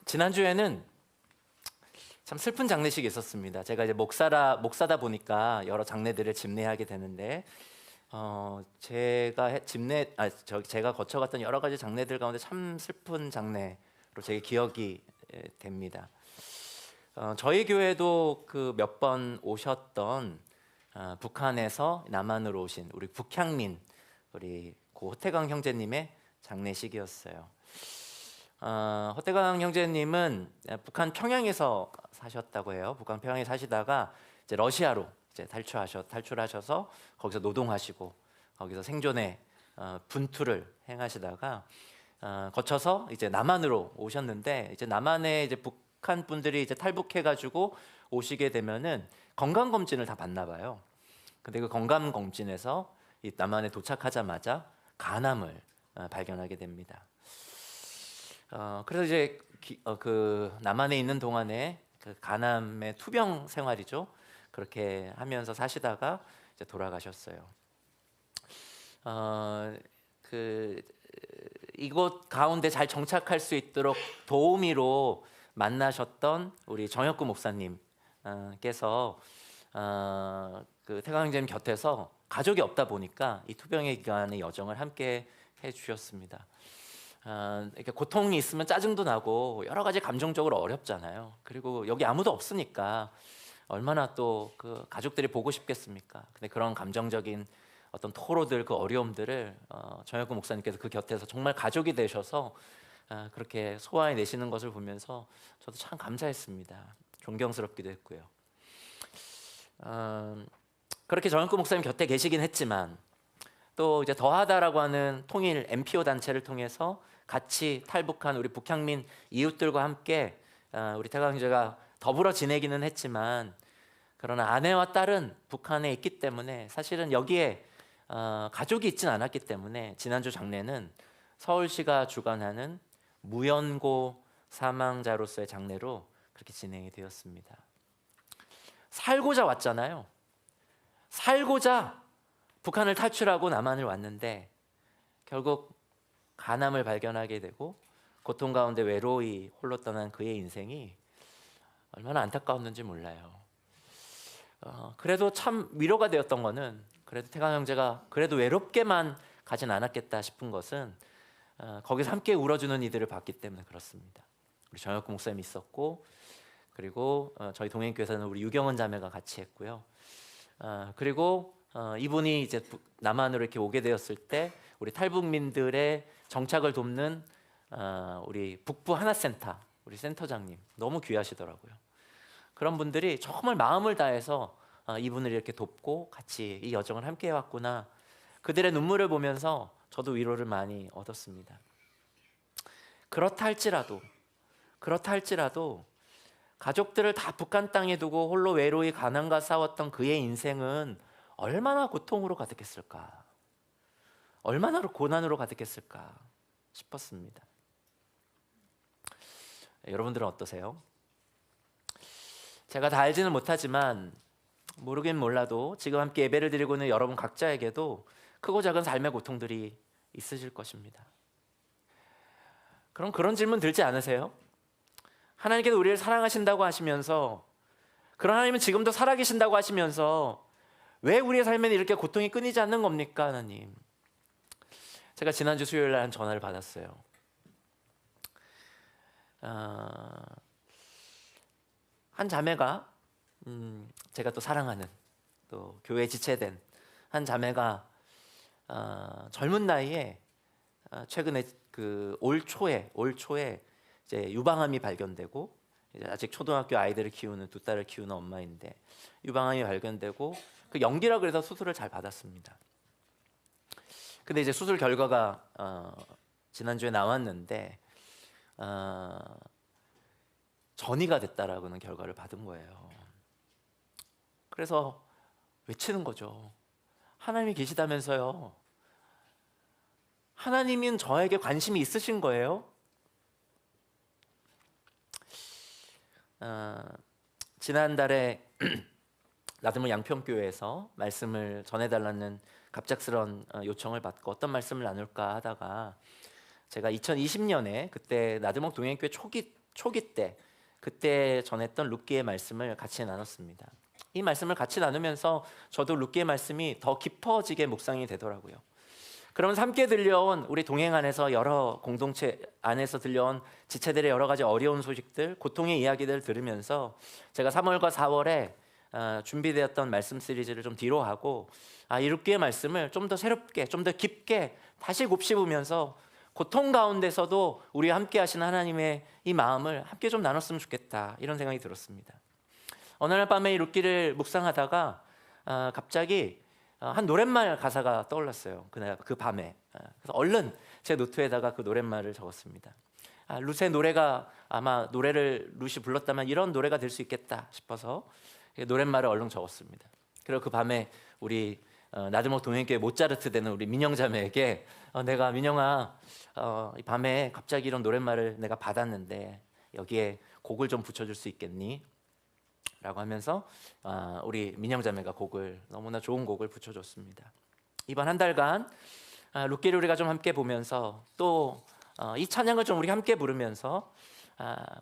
지난주에는 참 슬픈 장례식이 있었습니다. 제가 이제 목사다 보니까 여러 장례들을 집례하게 되는데 제가 거쳐갔던 여러 가지 장례들 가운데 참 슬픈 장례로 제 기억이 됩니다. 저희 교회도 그 몇 번 오셨던 북한에서 남한으로 오신 우리 북향민 우리 고 호태강 형제님의 장례식이었어요. 호태강 형제님은 북한 평양에서 사셨다고 해요. 북한 평양에 사시다가 이제 러시아로 이제 탈출하셔서 거기서 노동하시고 거기서 생존의 분투를 행하시다가 거쳐서 이제 남한으로 오셨는데, 이제 남한에 이제 북한 분들이 이제 탈북해가지고 오시게 되면은 건강 검진을 다 받나 봐요. 근데 그 건강 검진에서 이 남한에 도착하자마자 간암을 발견하게 됩니다. 그래서 이제 그 남한에 있는 동안에 그 간암의 투병 생활이죠. 그렇게 하면서 사시다가 이제 돌아가셨어요. 이곳 가운데 잘 정착할 수 있도록 도우미로 만나셨던 우리 정혁구 목사님께서 그 태강 형제님 곁에서 가족이 없다 보니까 이 투병의 기간의 여정을 함께 해주셨습니다. 이렇게 고통이 있으면 짜증도 나고 여러 가지 감정적으로 어렵잖아요. 그리고 여기 아무도 없으니까 얼마나 또 그 가족들이 보고 싶겠습니까? 근데 그런 감정적인 어떤 토로들, 그 어려움들을 정혁구 목사님께서 그 곁에서 정말 가족이 되셔서 그렇게 소화해내시는 것을 보면서 저도 참 감사했습니다. 존경스럽기도 했고요. 그렇게 정혁구 목사님 곁에 계시긴 했지만 또 이제 더하다라고 하는 통일 NPO 단체를 통해서 같이 탈북한 우리 북향민 이웃들과 함께 우리 태강 형제가 더불어 지내기는 했지만, 그러나 아내와 딸은 북한에 있기 때문에 사실은 여기에 가족이 있진 않았기 때문에 지난주 장례는 서울시가 주관하는 무연고 사망자로서의 장례로 그렇게 진행이 되었습니다. 살고자 왔잖아요. 살고자 북한을 탈출하고 남한을 왔는데 결국 간암을 발견하게 되고 고통 가운데 외로이 홀로 떠난 그의 인생이 얼마나 안타까웠는지 몰라요. 그래도 참 위로가 되었던 거는, 그래도 태강 형제가 그래도 외롭게만 가진 않았겠다 싶은 것은 거기서 함께 울어주는 이들을 봤기 때문에 그렇습니다. 우리 정혁구 목사님이 있었고, 그리고 저희 동행교회에서는 우리 유경원 자매가 같이 했고요. 그리고 이분이 이제 남한으로 이렇게 오게 되었을 때 우리 탈북민들의 정착을 돕는 우리 북부 하나센터 우리 센터장님 너무 귀하시더라고요. 그런 분들이 정말 마음을 다해서 이분을 이렇게 돕고 같이 이 여정을 함께 해왔구나, 그들의 눈물을 보면서 저도 위로를 많이 얻었습니다. 그렇다 할지라도 가족들을 다 북한 땅에 두고 홀로 외로이 가난과 싸웠던 그의 인생은 얼마나 고통으로 가득했을까, 얼마나 고난으로 가득했을까 싶었습니다. 여러분들은 어떠세요? 제가 다 알지는 못하지만, 모르긴 몰라도 지금 함께 예배를 드리고 있는 여러분 각자에게도 크고 작은 삶의 고통들이 있으실 것입니다. 그럼 그런 질문 들지 않으세요? 하나님께서 우리를 사랑하신다고 하시면서, 그런 하나님은 지금도 살아계신다고 하시면서 왜 우리의 삶에는 이렇게 고통이 끊이지 않는 겁니까, 하나님? 제가 지난주 수요일 날 한 전화를 받았어요. 한 자매가 제가 또 사랑하는, 또 교회에 지체된 한 자매가 젊은 나이에 최근에 그 올 초에 이제 유방암이 발견되고, 이제 아직 초등학교 아이들을 키우는 두 딸을 키우는 엄마인데 유방암이 발견되고 그 연기라 그래서 수술을 잘 받았습니다. 근데 이제 수술 결과가 지난주에 나왔는데 전이가 됐다라고는 결과를 받은 거예요. 그래서 외치는 거죠. 하나님이 계시다면서요. 하나님은 저에게 관심이 있으신 거예요. 지난달에 나들목 양평교회에서 말씀을 전해달라는 갑작스런 요청을 받고 어떤 말씀을 나눌까 하다가, 제가 2020년에 그때 나들목 동행교회 초기 초기 때 그때 전했던 룻기의 말씀을 같이 나눴습니다. 이 말씀을 같이 나누면서 저도 룻기의 말씀이 더 깊어지게 묵상이 되더라고요. 그러면서 함께 들려온 우리 동행 안에서 여러 공동체 안에서 들려온 지체들의 여러 가지 어려운 소식들, 고통의 이야기들을 들으면서 제가 3월과 4월에 준비되었던 말씀 시리즈를 좀 뒤로 하고 이 룻기의 말씀을 좀 더 새롭게, 좀 더 깊게 다시 곱씹으면서 고통 가운데서도 우리와 함께 하시는 하나님의 이 마음을 함께 좀 나눴으면 좋겠다, 이런 생각이 들었습니다. 어느 날 밤에 이 룻기를 묵상하다가 갑자기 한 노랫말 가사가 떠올랐어요. 그 밤에. 그래서 얼른 제 노트에다가 그 노랫말을 적었습니다. 룻의 노래가 아마 노래를 룻이 불렀다면 이런 노래가 될 수 있겠다 싶어서 노랫말을 얼른 적었습니다. 그리고 그 밤에 우리 나들목 동행교회 모차르트 되는 우리 민영자매에게 내가 민영아 이 밤에 갑자기 이런 노랫말을 내가 받았는데 여기에 곡을 좀 붙여줄 수 있겠니? 라고 하면서 우리 민영자매가 너무나 좋은 곡을 붙여줬습니다. 이번 한 달간 룻기를 우리가 좀 함께 보면서 또 이 찬양을 좀 우리 함께 부르면서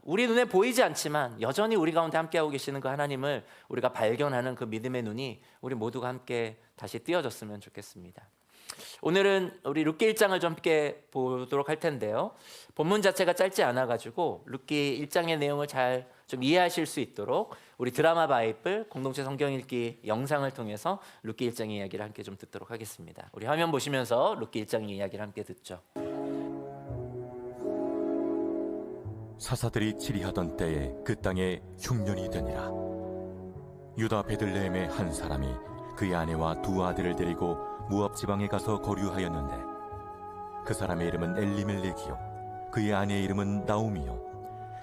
우리 눈에 보이지 않지만 여전히 우리 가운데 함께하고 계시는 그 하나님을 우리가 발견하는 그 믿음의 눈이 우리 모두가 함께 다시 띄어졌으면 좋겠습니다. 오늘은 우리 룻기 1장을 좀 함께 보도록 할 텐데요. 본문 자체가 짧지 않아가지고 룻기 1장의 내용을 잘 좀 이해하실 수 있도록 우리 드라마 바이블 공동체 성경 읽기 영상을 통해서 룻기 1장의 이야기를 함께 좀 듣도록 하겠습니다. 우리 화면 보시면서 룻기 1장의 이야기를 함께 듣죠. 사사들이 치리하던 때에 그 땅에 흉년이 되니라. 유다 베들레헴의 한 사람이 그의 아내와 두 아들을 데리고 모압 지방에 가서 거류하였는데 그 사람의 이름은 엘리멜렉이요 그의 아내의 이름은 나오미요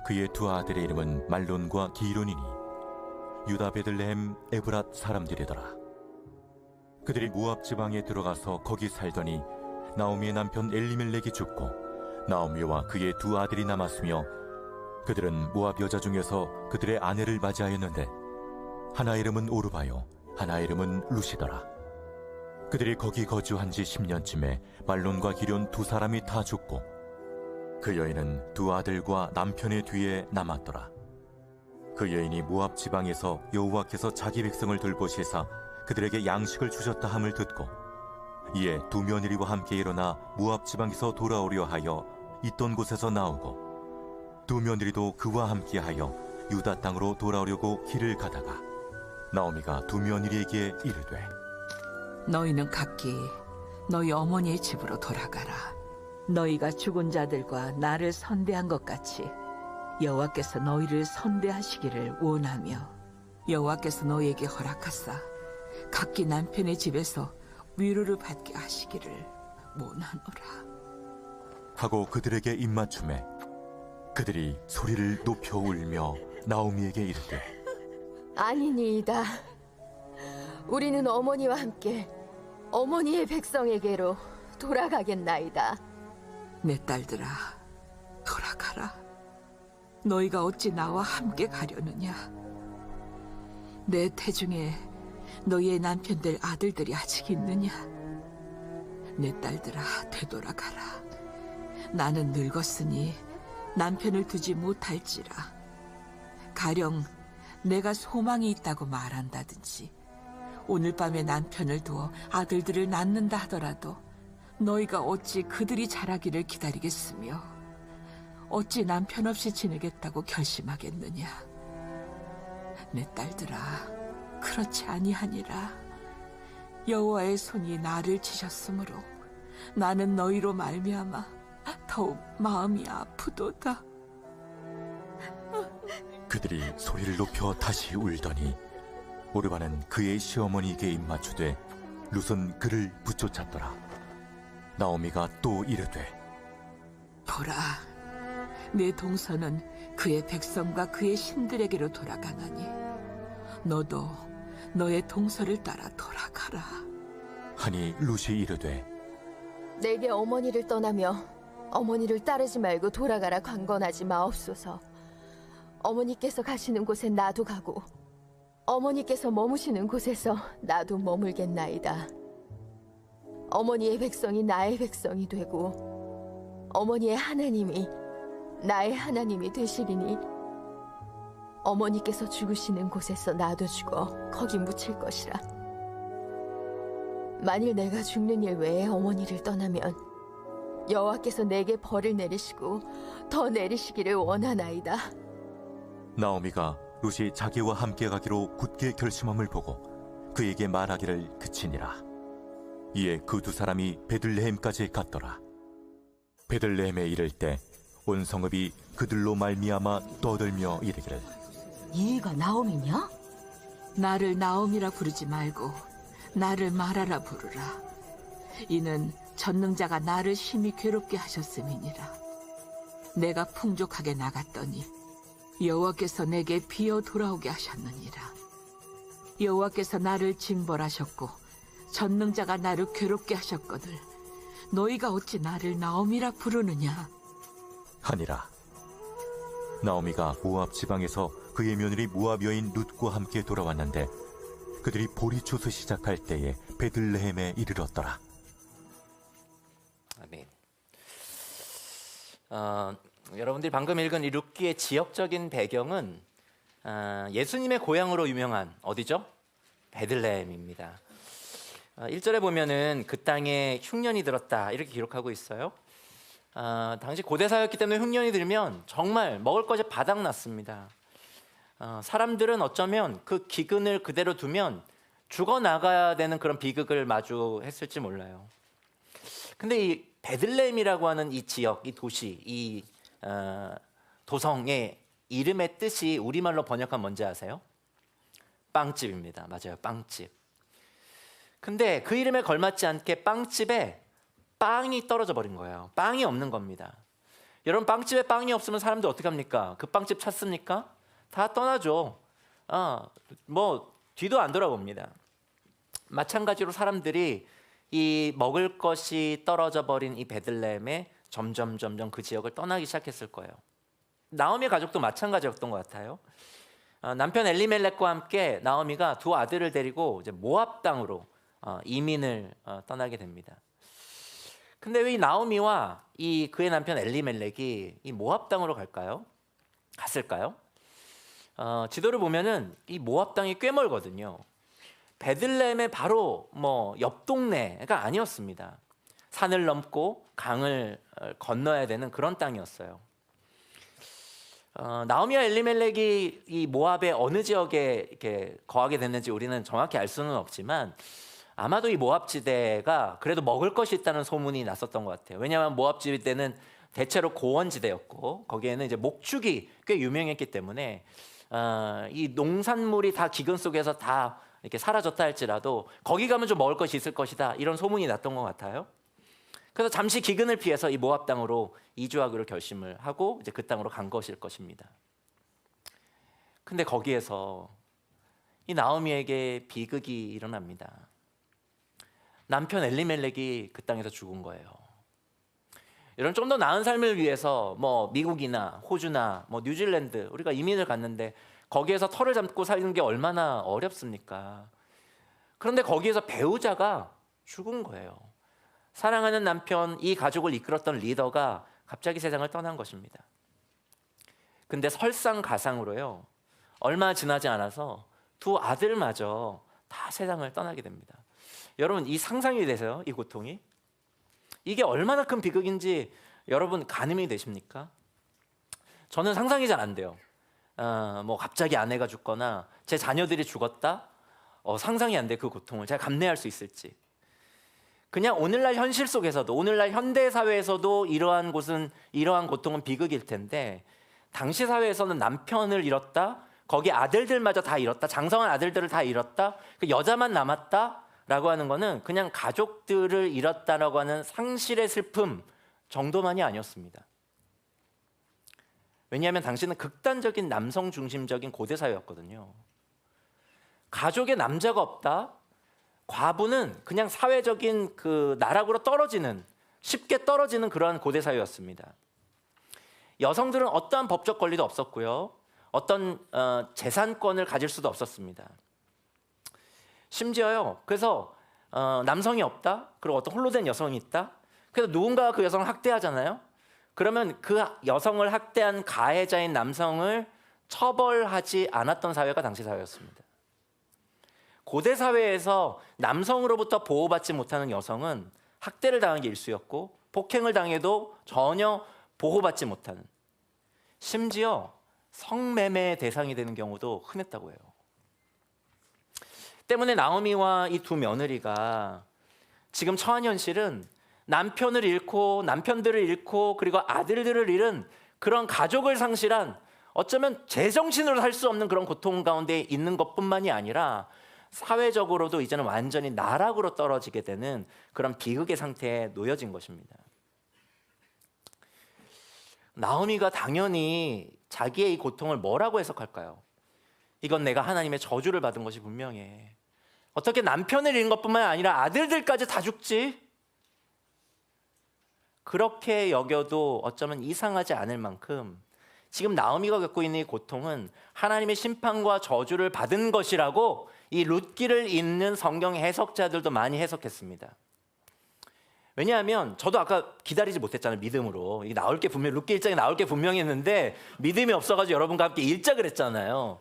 그의 두 아들의 이름은 말론과 기론이니 유다 베들레헴 에브랏 사람들이더라. 그들이 모압 지방에 들어가서 거기 살더니 나오미의 남편 엘리멜렉이 죽고 나오미와 그의 두 아들이 남았으며 그들은 모압 여자 중에서 그들의 아내를 맞이하였는데 하나 이름은 오르바요 하나 이름은 룻이더라. 그들이 거기 거주한 지 10년쯤에 말론과 기론 두 사람이 다 죽고 그 여인은 두 아들과 남편의 뒤에 남았더라. 그 여인이 모압 지방에서 여호와께서 자기 백성을 돌보시사 그들에게 양식을 주셨다 함을 듣고 이에 두 며느리와 함께 일어나 모압 지방에서 돌아오려 하여 있던 곳에서 나오고 두 며느리도 그와 함께하여 유다 땅으로 돌아오려고 길을 가다가 나오미가 두 며느리에게 이르되 너희는 각기 너희 어머니의 집으로 돌아가라. 너희가 죽은 자들과 나를 선대한 것 같이 여호와께서 너희를 선대하시기를 원하며 여호와께서 너희에게 허락하사 각기 남편의 집에서 위로를 받게 하시기를 원하노라. 하고 그들에게 입맞춤에 그들이 소리를 높여 울며 나오미에게 이르되 아니니이다. 우리는 어머니와 함께 어머니의 백성에게로 돌아가겠나이다. 내 딸들아, 돌아가라. 너희가 어찌 나와 함께 가려느냐? 내 태중에 너희의 남편들 아들들이 아직 있느냐? 내 딸들아, 되돌아가라. 나는 늙었으니 남편을 두지 못할지라. 가령 내가 소망이 있다고 말한다든지 오늘 밤에 남편을 두어 아들들을 낳는다 하더라도 너희가 어찌 그들이 자라기를 기다리겠으며 어찌 남편 없이 지내겠다고 결심하겠느냐? 내 딸들아, 그렇지 아니하니라. 여호와의 손이 나를 치셨으므로 나는 너희로 말미암아 더욱 마음이 아프도다. 그들이 소리를 높여 다시 울더니 오르바는 그의 시어머니에게 입맞추되 룻은 그를 붙쫓았더라. 나오미가 또 이르되 보라, 내 동서는 그의 백성과 그의 신들에게로 돌아가나니 너도 너의 동서를 따라 돌아가라. 하니 룻이 이르되 내게 어머니를 떠나며 어머니를 따르지 말고 돌아가라 강건하지 마옵소서. 어머니께서 가시는 곳에 나도 가고 어머니께서 머무시는 곳에서 나도 머물겠나이다. 어머니의 백성이 나의 백성이 되고 어머니의 하나님이 나의 하나님이 되시리니 어머니께서 죽으시는 곳에서 나도 죽어 거기 묻힐 것이라. 만일 내가 죽는 일 외에 어머니를 떠나면 여호와께서 내게 벌을 내리시고 더 내리시기를 원하나이다. 나오미가 룻이 자기와 함께 가기로 굳게 결심함을 보고 그에게 말하기를 그치니라. 이에 그 두 사람이 베들레헴까지 갔더라. 베들레헴에 이를 때 온 성읍이 그들로 말미암아 떠들며 이르기를 얘가 나오미냐? 나를 나옴이라 부르지 말고 나를 마라라 부르라. 이는 전능자가 나를 심히 괴롭게 하셨음이니라. 내가 풍족하게 나갔더니 여호와께서 내게 비어 돌아오게 하셨느니라. 여호와께서 나를 징벌하셨고 전능자가 나를 괴롭게 하셨거늘 너희가 어찌 나를 나옴이라 부르느냐? 하니라. 나오미가 모압 지방에서 그의 며느리 모압 여인 룻과 함께 돌아왔는데 그들이 보리초서 시작할 때에 베들레헴에 이르렀더라. 아멘. 여러분들이 방금 읽은 이 룻기의 지역적인 배경은 예수님의 고향으로 유명한 어디죠? 베들레헴입니다. 1절에 보면은 그 땅에 흉년이 들었다 이렇게 기록하고 있어요. 당시 고대사였기 때문에 흉년이 들면 정말 먹을 것이 바닥났습니다. 사람들은 어쩌면 그 기근을 그대로 두면 죽어나가야 되는 그런 비극을 마주했을지 몰라요. 근데 이 베들레헴이라고 하는 이 지역, 이 도시, 이 도성의 이름의 뜻이 우리말로 번역하면 뭔지 아세요? 빵집입니다. 맞아요, 빵집. 근데 그 이름에 걸맞지 않게 빵집에 빵이 떨어져 버린 거예요. 빵이 없는 겁니다. 여러분, 빵집에 빵이 없으면 사람들 어떻게 합니까? 그 빵집 찾습니까? 다 떠나죠. 뭐 뒤도 안 돌아봅니다. 마찬가지로 사람들이 이 먹을 것이 떨어져 버린 이 베들레헴에 점점 그 지역을 떠나기 시작했을 거예요. 나오미의 가족도 마찬가지였던 것 같아요. 남편 엘리멜렉과 함께 나오미가 두 아들을 데리고 이제 모압 땅으로 이민을 떠나게 됩니다. 근데 왜 이 나오미와 이 그의 남편 엘리멜렉이 이 모압 땅으로 갔을까요? 지도를 보면은 이 모압 땅이 꽤 멀거든요. 베들레헴의 바로 뭐 옆 동네가 아니었습니다. 산을 넘고 강을 건너야 되는 그런 땅이었어요. 나오미와 엘리멜렉이 이 모압의 어느 지역에 이렇게 거하게 됐는지 우리는 정확히 알 수는 없지만 아마도 이 모압 지대가 그래도 먹을 것이 있다는 소문이 났었던 것 같아요. 왜냐하면 모압 지대는 대체로 고원지대였고 거기에는 이제 목축이 꽤 유명했기 때문에 이 농산물이 다 기근 속에서 다 이렇게 사라졌다 할지라도 거기 가면 좀 먹을 것이 있을 것이다 이런 소문이 났던 것 같아요. 그래서 잠시 기근을 피해서 이 모압 땅으로 이주하기로 결심을 하고 이제 그 땅으로 간 것일 것입니다. 근데 거기에서 이 나오미에게 비극이 일어납니다. 남편 엘리멜렉이 그 땅에서 죽은 거예요. 이런 좀 더 나은 삶을 위해서 뭐 미국이나 호주나 뭐 뉴질랜드 우리가 이민을 갔는데 거기에서 터를 잡고 사는 게 얼마나 어렵습니까? 그런데 거기에서 배우자가 죽은 거예요. 사랑하는 남편, 이 가족을 이끌었던 리더가 갑자기 세상을 떠난 것입니다. 근데 설상가상으로요, 얼마 지나지 않아서 두 아들마저 다 세상을 떠나게 됩니다. 여러분, 이 상상이 되세요? 이 고통이? 이게 얼마나 큰 비극인지 여러분 가늠이 되십니까? 저는 상상이 잘 안 돼요. 뭐 갑자기 아내가 죽거나 제 자녀들이 죽었다? 상상이 안 돼, 그 고통을 제가 감내할 수 있을지. 그냥 오늘날 현실 속에서도, 오늘날 현대 사회에서도 이러한 고통은 비극일 텐데, 당시 사회에서는 남편을 잃었다, 거기 아들들마저 다 잃었다, 장성한 아들들을 다 잃었다, 그 여자만 남았다라고 하는 거는 그냥 가족들을 잃었다라고 하는 상실의 슬픔 정도만이 아니었습니다. 왜냐하면 당시는 극단적인 남성 중심적인 고대 사회였거든요. 가족에 남자가 없다, 과부는 그냥 사회적인 그 나락으로 쉽게 떨어지는 그러한 고대 사회였습니다. 여성들은 어떠한 법적 권리도 없었고요, 어떤 재산권을 가질 수도 없었습니다. 심지어요, 그래서 남성이 없다, 그리고 어떤 홀로 된 여성이 있다, 그래서 누군가가 그 여성을 학대하잖아요. 그러면 그 여성을 학대한 가해자인 남성을 처벌하지 않았던 사회가 당시 사회였습니다. 고대 사회에서 남성으로부터 보호받지 못하는 여성은 학대를 당한 게 일수였고 폭행을 당해도 전혀 보호받지 못하는, 심지어 성매매의 대상이 되는 경우도 흔했다고 해요. 때문에 나오미와 이 두 며느리가 지금 처한 현실은 남편을 잃고 남편들을 잃고 그리고 아들들을 잃은 그런 가족을 상실한, 어쩌면 제정신으로 살 수 없는 그런 고통 가운데 있는 것뿐만이 아니라 사회적으로도 이제는 완전히 나락으로 떨어지게 되는 그런 비극의 상태에 놓여진 것입니다. 나오미가 당연히 자기의 이 고통을 뭐라고 해석할까요? 이건 내가 하나님의 저주를 받은 것이 분명해. 어떻게 남편을 잃은 것뿐만 아니라 아들들까지 다 죽지? 그렇게 여겨도 어쩌면 이상하지 않을 만큼 지금 나오미가 겪고 있는 이 고통은 하나님의 심판과 저주를 받은 것이라고 이 룻기를 읽는 성경 해석자들도 많이 해석했습니다. 왜냐하면 저도 아까 기다리지 못했잖아요. 믿음으로 이게 나올 게 분명, 룻기 1장에 나올 게 분명히 했는데 믿음이 없어가지고 여러분과 함께 읽자 그랬잖아요.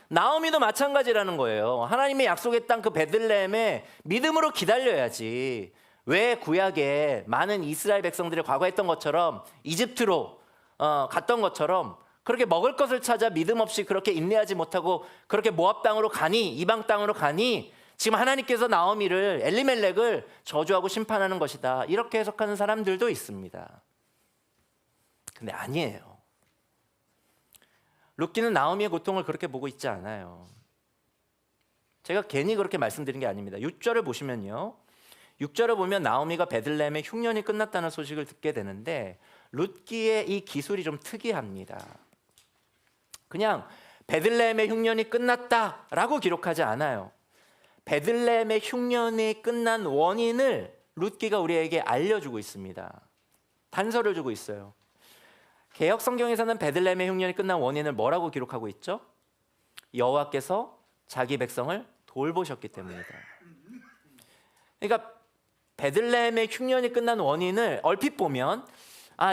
나오미도 마찬가지라는 거예요. 하나님의 약속의 땅 그 베들레헴에 믿음으로 기다려야지. 왜 구약에 많은 이스라엘 백성들이 과거 했던 것처럼 이집트로 갔던 것처럼 그렇게 먹을 것을 찾아 믿음 없이 그렇게 인내하지 못하고 그렇게 모압 땅으로 가니, 이방 땅으로 가니, 지금 하나님께서 나오미를, 엘리멜렉을 저주하고 심판하는 것이다, 이렇게 해석하는 사람들도 있습니다. 근데 아니에요. 룻기는 나오미의 고통을 그렇게 보고 있지 않아요. 제가 괜히 그렇게 말씀드린 게 아닙니다. 6절을 보시면요, 6절을 보면 나오미가 베들레헴의 흉년이 끝났다는 소식을 듣게 되는데 룻기의 이 기술이 좀 특이합니다. 그냥 베들레헴의 흉년이 끝났다라고 기록하지 않아요. 베들레헴의 흉년이 끝난 원인을 룻기가 우리에게 알려주고 있습니다. 단서를 주고 있어요. 개역 성경에서는 베들레헴의 흉년이 끝난 원인을 뭐라고 기록하고 있죠? 여호와께서 자기 백성을 돌보셨기 때문이다. 그러니까 베들레헴의 흉년이 끝난 원인을 얼핏 보면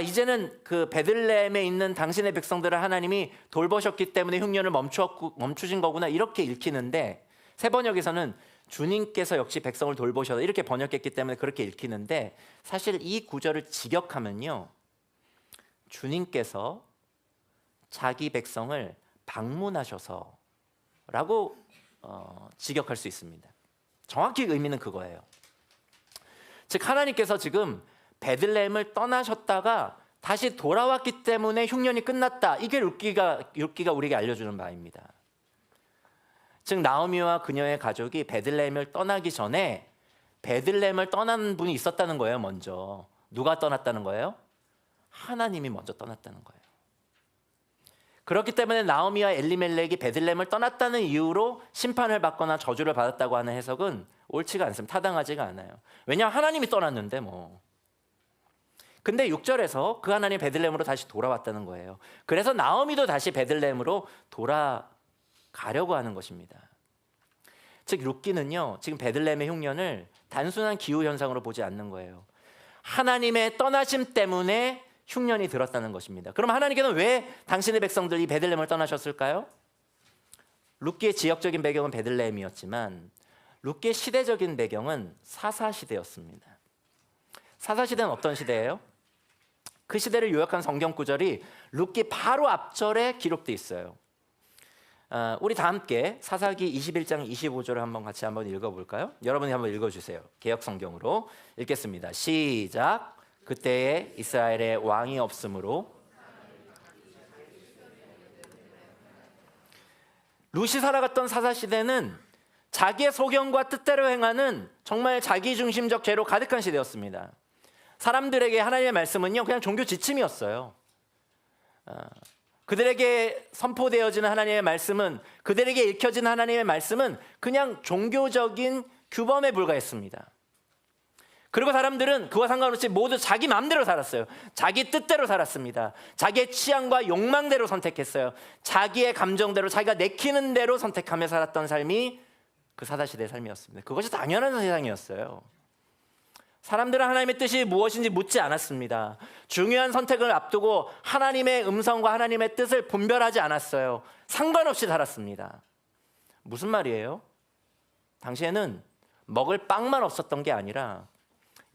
이제는 그 베들레헴에 있는 당신의 백성들을 하나님이 돌보셨기 때문에 흉년을 멈추신 거구나, 이렇게 읽히는데, 새 번역에서는 주님께서 역시 백성을 돌보셔서 이렇게 번역했기 때문에 그렇게 읽히는데, 사실 이 구절을 직역하면요, 주님께서 자기 백성을 방문하셔서 라고 직역할 수 있습니다. 정확히 의미는 그거예요. 즉 하나님께서 지금 베들레헴을 떠나셨다가 다시 돌아왔기 때문에 흉년이 끝났다, 이게 룻기가 우리에게 알려주는 바입니다. 즉 나오미와 그녀의 가족이 베들레헴을 떠나기 전에 베들레헴을 떠난 분이 있었다는 거예요. 먼저 누가 떠났다는 거예요? 하나님이 먼저 떠났다는 거예요. 그렇기 때문에 나오미와 엘리멜렉이 베들레헴을 떠났다는 이유로 심판을 받거나 저주를 받았다고 하는 해석은 옳지가 않습니다. 타당하지가 않아요. 왜냐하면 하나님이 떠났는데 뭐. 근데 6절에서 그 하나님 베들레헴으로 다시 돌아왔다는 거예요. 그래서 나오미도 다시 베들레헴으로 돌아가려고 하는 것입니다. 즉 룻기는요, 지금 베들레헴의 흉년을 단순한 기후 현상으로 보지 않는 거예요. 하나님의 떠나심 때문에 흉년이 들었다는 것입니다. 그럼 하나님께서는 왜 당신의 백성들이 베들레헴을 떠나셨을까요? 룻기의 지역적인 배경은 베들레헴이었지만 룻기의 시대적인 배경은 사사시대였습니다. 사사시대는 어떤 시대예요? 그 시대를 요약한 성경 구절이 룻기 바로 앞절에 기록되어 있어요. 우리 다 함께 사사기 21장 25절을 한번 같이 한번 읽어볼까요? 여러분이 한번 읽어주세요. 개역 성경으로 읽겠습니다. 시작. 그때에 이스라엘에 왕이 없으므로 룻이 살아갔던 사사시대는 자기의 소견과 뜻대로 행하는 정말 자기중심적 죄로 가득한 시대였습니다. 사람들에게 하나님의 말씀은요, 그냥 종교 지침이었어요. 그들에게 선포되어지는 하나님의 말씀은, 그들에게 읽혀지는 하나님의 말씀은 그냥 종교적인 규범에 불과했습니다. 그리고 사람들은 그와 상관없이 모두 자기 마음대로 살았어요. 자기 뜻대로 살았습니다. 자기의 취향과 욕망대로 선택했어요. 자기의 감정대로, 자기가 내키는 대로 선택하며 살았던 삶이 그 사사시대의 삶이었습니다. 그것이 당연한 세상이었어요. 사람들은 하나님의 뜻이 무엇인지 묻지 않았습니다. 중요한 선택을 앞두고 하나님의 음성과 하나님의 뜻을 분별하지 않았어요. 상관없이 살았습니다. 무슨 말이에요? 당시에는 먹을 빵만 없었던 게 아니라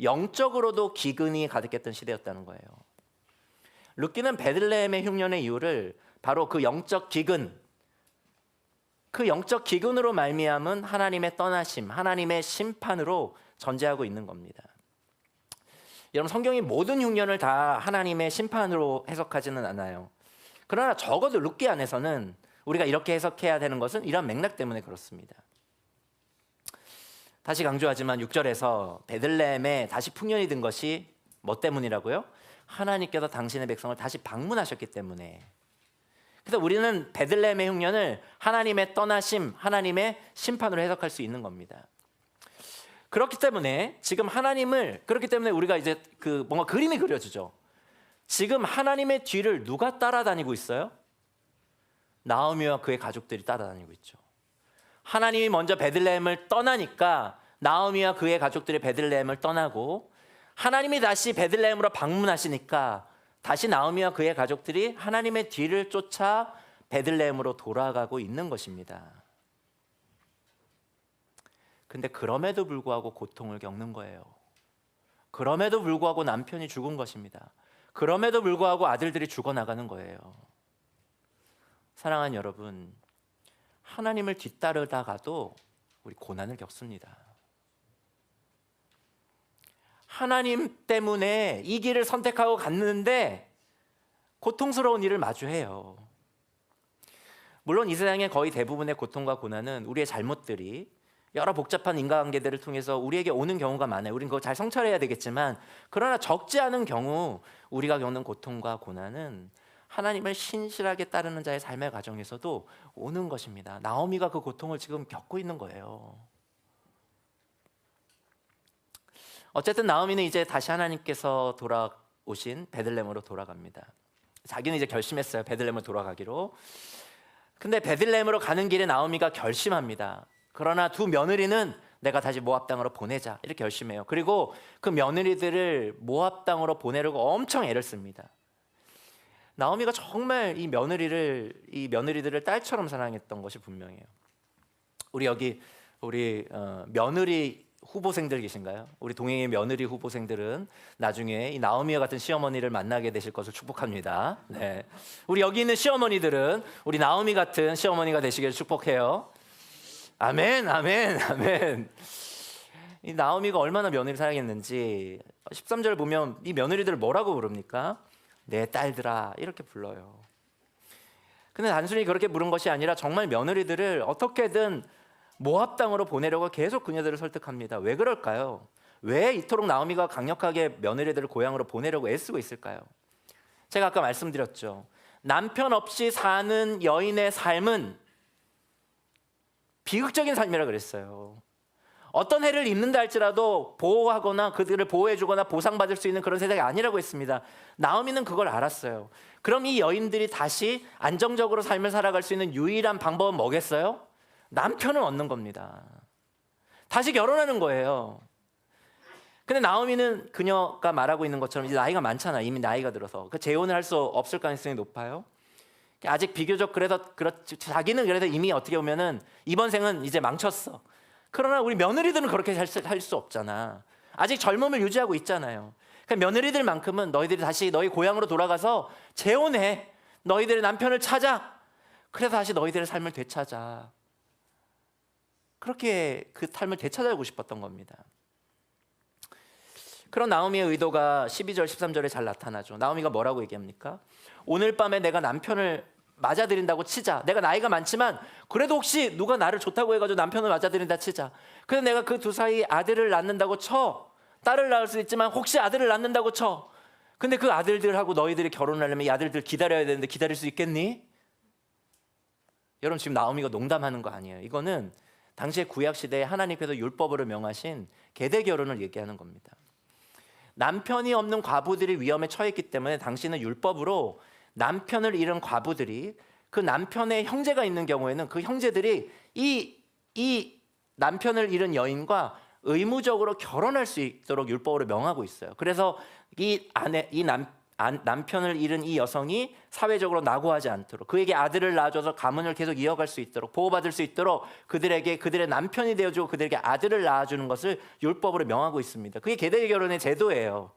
영적으로도 기근이 가득했던 시대였다는 거예요. 룻기는 베들레헴의 흉년의 이유를 바로 그 영적 기근으로 말미암은 하나님의 떠나심, 하나님의 심판으로 전제하고 있는 겁니다. 여러분, 성경이 모든 흉년을 다 하나님의 심판으로 해석하지는 않아요. 그러나 적어도 룻기 안에서는 우리가 이렇게 해석해야 되는 것은 이런 맥락 때문에 그렇습니다. 다시 강조하지만 6절에서 베들레헴에 다시 풍년이 든 것이 뭐 때문이라고요? 하나님께서 당신의 백성을 다시 방문하셨기 때문에. 그래서 우리는 베들레헴의 흉년을 하나님의 떠나심, 하나님의 심판으로 해석할 수 있는 겁니다. 그렇기 때문에 우리가 이제 뭔가 그림이 그려지죠. 지금 하나님의 뒤를 누가 따라다니고 있어요? 나오미와 그의 가족들이 따라다니고 있죠. 하나님이 먼저 베들레헴을 떠나니까 나오미와 그의 가족들이 베들레헴을 떠나고, 하나님이 다시 베들레헴으로 방문하시니까 다시 나오미와 그의 가족들이 하나님의 뒤를 쫓아 베들레헴으로 돌아가고 있는 것입니다. 근데 그럼에도 불구하고 고통을 겪는 거예요. 그럼에도 불구하고 남편이 죽은 것입니다. 그럼에도 불구하고 아들들이 죽어나가는 거예요. 사랑하는 여러분, 하나님을 뒤따르다가도 우리 고난을 겪습니다. 하나님 때문에 이 길을 선택하고 갔는데 고통스러운 일을 마주해요. 물론 이 세상의 거의 대부분의 고통과 고난은 우리의 잘못들이 여러 복잡한 인간관계들을 통해서 우리에게 오는 경우가 많아요. 우리는 그거 잘 성찰해야 되겠지만, 그러나 적지 않은 경우 우리가 겪는 고통과 고난은 하나님을 신실하게 따르는 자의 삶의 과정에서도 오는 것입니다. 나오미가 그 고통을 지금 겪고 있는 거예요. 어쨌든 나오미는 이제 다시 하나님께서 돌아오신 베들레헴으로 돌아갑니다. 자기는 이제 결심했어요. 베들레헴으로 돌아가기로. 근데 베들레헴으로 가는 길에 나오미가 결심합니다. 그러나 두 며느리는 내가 다시 모압 땅으로 보내자, 이렇게 결심해요. 그리고 그 며느리들을 모압 땅으로 보내려고 엄청 애를 씁니다. 나오미가 정말 이 며느리들을 딸처럼 사랑했던 것이 분명해요. 우리 여기 며느리 후보생들 계신가요? 우리 동행의 며느리 후보생들은 나중에 이 나오미와 같은 시어머니를 만나게 되실 것을 축복합니다. 네. 우리 여기 있는 시어머니들은 우리 나오미 같은 시어머니가 되시길 축복해요. 아멘, 아멘, 아멘. 이 나오미가 얼마나 며느리 사랑했는지 13절 보면 이 며느리들을 뭐라고 부릅니까? 내 딸들아, 이렇게 불러요. 근데 단순히 그렇게 부른 것이 아니라 정말 며느리들을 어떻게든 모압 땅으로 보내려고 계속 그녀들을 설득합니다. 왜 그럴까요? 왜 이토록 나오미가 강력하게 며느리들을 고향으로 보내려고 애쓰고 있을까요? 제가 아까 말씀드렸죠. 남편 없이 사는 여인의 삶은 비극적인 삶이라 그랬어요. 어떤 해를 입는다 할지라도 보호하거나 그들을 보호해주거나 보상받을 수 있는 그런 세상이 아니라고 했습니다. 나오미는 그걸 알았어요. 그럼 이 여인들이 다시 안정적으로 삶을 살아갈 수 있는 유일한 방법은 뭐겠어요? 남편을 얻는 겁니다. 다시 결혼하는 거예요. 근데 나오미는 그녀가 말하고 있는 것처럼 이제 나이가 많잖아. 이미 나이가 들어서 재혼을 할 수 없을 가능성이 높아요. 아직 비교적 자기는 그래도 이미 어떻게 보면은 이번 생은 이제 망쳤어. 그러나 우리 며느리들은 그렇게 할 수 없잖아. 아직 젊음을 유지하고 있잖아요. 그러니까 며느리들만큼은 너희들이 다시 너희 고향으로 돌아가서 재혼해. 너희들의 남편을 찾아. 그래서 다시 너희들의 삶을 되찾아. 그렇게 그 삶을 되찾아오고 싶었던 겁니다. 그런 나오미의 의도가 12절 13절에 잘 나타나죠. 나오미가 뭐라고 얘기합니까? 오늘 밤에 내가 남편을 맞아들인다고 치자. 내가 나이가 많지만 그래도 혹시 누가 나를 좋다고 해가지고 남편을 맞아들인다 치자. 그래서 내가 그 두 사이 아들을 낳는다고 쳐. 딸을 낳을 수 있지만 혹시 아들을 낳는다고 쳐. 근데 그 아들들하고 너희들이 결혼하려면 이 아들들 기다려야 되는데 기다릴 수 있겠니? 여러분, 지금 나오미가 농담하는 거 아니에요. 이거는 당시의 구약시대에 하나님께서 율법으로 명하신 계대 결혼을 얘기하는 겁니다. 남편이 없는 과부들이 위험에 처했기 때문에 당시는 율법으로 남편을 잃은 과부들이 그 남편의 형제가 있는 경우에는 그 형제들이 이 남편을 잃은 여인과 의무적으로 결혼할 수 있도록 율법으로 명하고 있어요. 그래서 남편을 잃은 이 여성이 사회적으로 낙오하지 않도록, 그에게 아들을 낳아줘서 가문을 계속 이어갈 수 있도록, 보호받을 수 있도록 그들에게 그들의 남편이 되어주고 그들에게 아들을 낳아주는 것을 율법으로 명하고 있습니다. 그게 계대 결혼의 제도예요.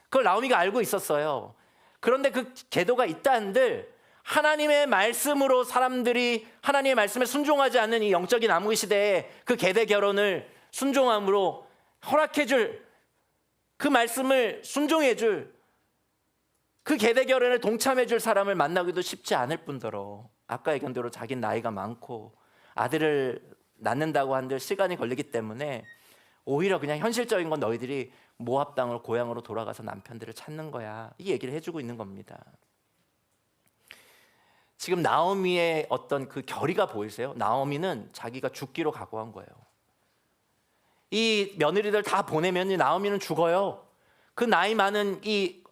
그걸 나오미가 알고 있었어요. 그런데 그 제도가 있다 한들 하나님의 말씀으로 사람들이 하나님의 말씀에 순종하지 않는 이 영적인 암흑 시대에 그 계대 결혼을 순종함으로 허락해줄, 그 말씀을 순종해줄, 그 계대 결혼에 동참해줄 사람을 만나기도 쉽지 않을 뿐더러 아까 얘기한 대로 자기는 나이가 많고 아들을 낳는다고 한들 시간이 걸리기 때문에 오히려 그냥 현실적인 건 너희들이 모압 땅으로 고향으로 돌아가서 남편들을 찾는 거야, 이 얘기를 해주고 있는 겁니다. 지금 나오미의 어떤 그 결의가 보이세요? 나오미는 자기가 죽기로 각오한 거예요. 이 며느리들 다 보내면 나오미는 죽어요. 그 나이 많은 이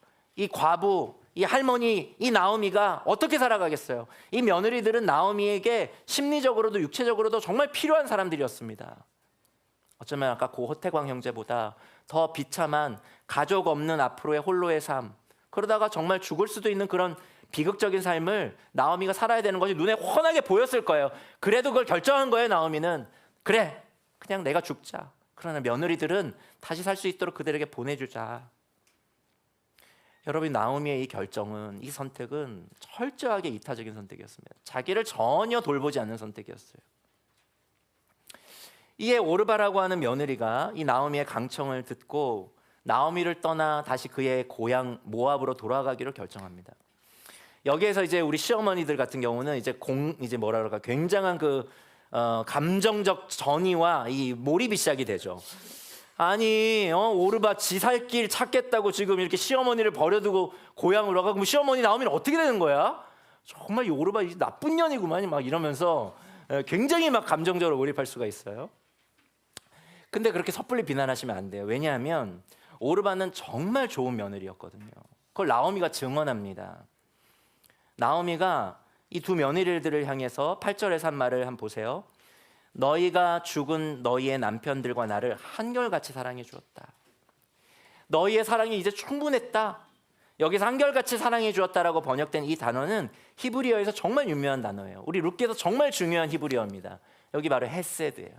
과부, 이 할머니, 이 나오미가 어떻게 살아가겠어요? 이 며느리들은 나오미에게 심리적으로도 육체적으로도 정말 필요한 사람들이었습니다. 어쩌면 아까 고 호태광 형제보다 더 비참한 가족 없는 앞으로의 홀로의 삶, 그러다가 정말 죽을 수도 있는 그런 비극적인 삶을 나오미가 살아야 되는 것이 눈에 훤하게 보였을 거예요. 그래도 그걸 결정한 거예요. 나오미는 그래, 그냥 내가 죽자. 그러나 며느리들은 다시 살 수 있도록 그들에게 보내주자. 여러분, 나오미의 이 결정은, 이 선택은 철저하게 이타적인 선택이었습니다. 자기를 전혀 돌보지 않는 선택이었어요. 이에 오르바라고 하는 며느리가 이 나오미의 강청을 듣고 나오미를 떠나 다시 그의 고향 모압으로 돌아가기로 결정합니다. 여기에서 이제 우리 시어머니들 같은 경우는 이제 뭐라 그럴까, 굉장한 감정적 전이와 이 몰입이 시작이 되죠. 아니, 오르바 지 살 길 찾겠다고 지금 이렇게 시어머니를 버려두고 고향으로 가고, 그럼 시어머니 나오미는 어떻게 되는 거야? 정말 이 오르바 나쁜 년이구만, 막 이러면서 굉장히 막 감정적으로 몰입할 수가 있어요. 근데 그렇게 섣불리 비난하시면 안 돼요. 왜냐하면 오르바는 정말 좋은 며느리였거든요. 그걸 나오미가 증언합니다. 나오미가 이 두 며느리들을 향해서 8절에서 한 말을 한번 보세요. 너희가 죽은 너희의 남편들과 나를 한결같이 사랑해 주었다. 너희의 사랑이 이제 충분했다. 여기서 한결같이 사랑해 주었다라고 번역된 이 단어는 히브리어에서 정말 유명한 단어예요. 우리 룻기에서 정말 중요한 히브리어입니다. 여기 바로 헤세드예요.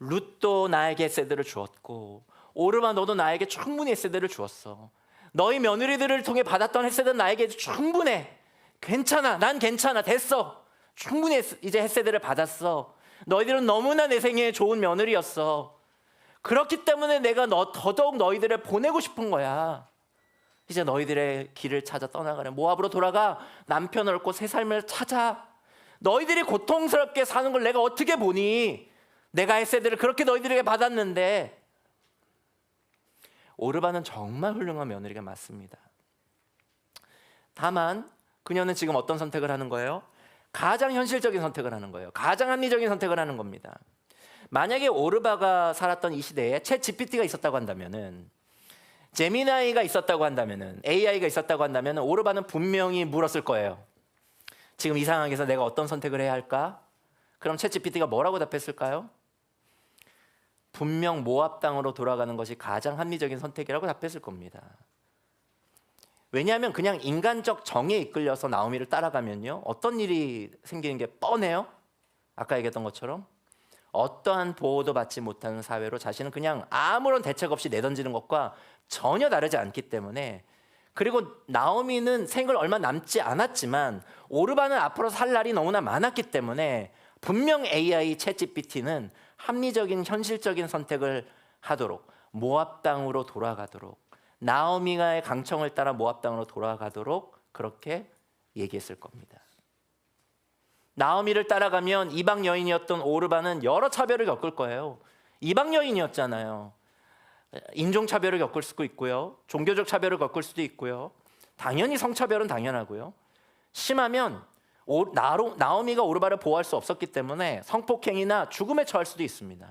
룻도 나에게 헤세드를 주었고 오르바 너도 나에게 충분히 헤세드를 주었어. 너희 며느리들을 통해 받았던 헤세드는 나에게 충분해. 괜찮아, 난 괜찮아, 됐어. 충분히 이제 헤세드를 받았어. 너희들은 너무나 내 생애에 좋은 며느리였어. 그렇기 때문에 내가 더더욱 너희들을 보내고 싶은 거야. 이제 너희들의 길을 찾아 떠나가는 모압으로 돌아가 남편을 얻고 새 삶을 찾아. 너희들이 고통스럽게 사는 걸 내가 어떻게 보니? 내가 헤세드를 그렇게 너희들에게 받았는데. 오르바는 정말 훌륭한 며느리가 맞습니다. 다만 그녀는 지금 어떤 선택을 하는 거예요? 가장 현실적인 선택을 하는 거예요. 가장 합리적인 선택을 하는 겁니다. 만약에 오르바가 살았던 이 시대에 챗 GPT가 있었다고 한다면은, 제미나이가 있었다고 한다면은, AI가 있었다고 한다면은 오르바는 분명히 물었을 거예요. 지금 이 상황에서 내가 어떤 선택을 해야 할까? 그럼 챗 GPT가 뭐라고 답했을까요? 분명 모압 땅으로 돌아가는 것이 가장 합리적인 선택이라고 답했을 겁니다. 왜냐하면 그냥 인간적 정에 이끌려서 나오미를 따라가면요, 어떤 일이 생기는 게 뻔해요. 아까 얘기했던 것처럼 어떠한 보호도 받지 못하는 사회로 자신은 그냥 아무런 대책 없이 내던지는 것과 전혀 다르지 않기 때문에, 그리고 나오미는 생을 얼마 남지 않았지만 오르바는 앞으로 살 날이 너무나 많았기 때문에 분명 AI 챗GPT는 합리적인 현실적인 선택을 하도록, 모압 땅으로 돌아가도록, 나오미가의 강청을 따라 모압 땅으로 돌아가도록 그렇게 얘기했을 겁니다. 나오미를 따라가면 이방 여인이었던 오르바는 여러 차별을 겪을 거예요. 이방 여인이었잖아요. 인종차별을 겪을 수도 있고요, 종교적 차별을 겪을 수도 있고요, 당연히 성차별은 당연하고요. 심하면 나오미가 오르바를 보호할 수 없었기 때문에 성폭행이나 죽음에 처할 수도 있습니다.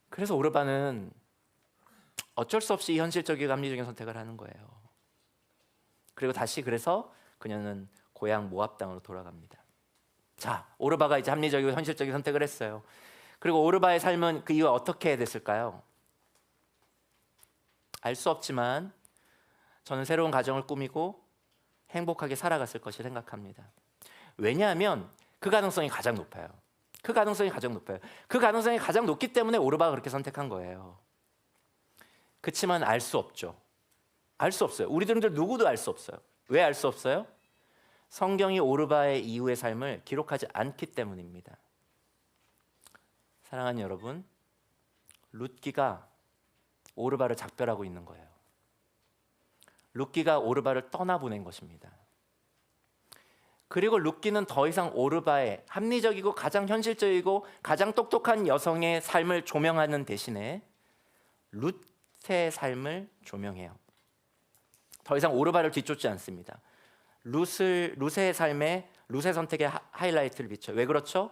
그래서 오르바는 어쩔 수 없이 현실적이고 합리적인 선택을 하는 거예요. 그리고 다시 그래서 그녀는 고향 모압 땅으로 돌아갑니다. 자, 오르바가 이제 합리적이고 현실적인 선택을 했어요. 그리고 오르바의 삶은 그 이후에 어떻게 됐을까요? 알 수 없지만 저는 새로운 가정을 꾸미고 행복하게 살아갔을 것이 생각합니다. 왜냐하면 그 가능성이 가장 높아요. 그 가능성이 가장 높기 때문에 오르바가 그렇게 선택한 거예요. 그렇지만 알 수 없죠. 알 수 없어요. 우리들 누구도 알 수 없어요. 왜 알 수 없어요? 성경이 오르바의 이후의 삶을 기록하지 않기 때문입니다. 사랑하는 여러분, 룻기가 오르바를 작별하고 있는 거예요. 룻기가 오르바를 떠나보낸 것입니다. 그리고 룻기는 더 이상 오르바의 합리적이고 가장 현실적이고 가장 똑똑한 여성의 삶을 조명하는 대신에 룻의 삶을 조명해요. 더 이상 오르바를 뒤쫓지 않습니다. 룻의 삶에 룻의 선택에 하이라이트를 비춰요. 왜 그렇죠?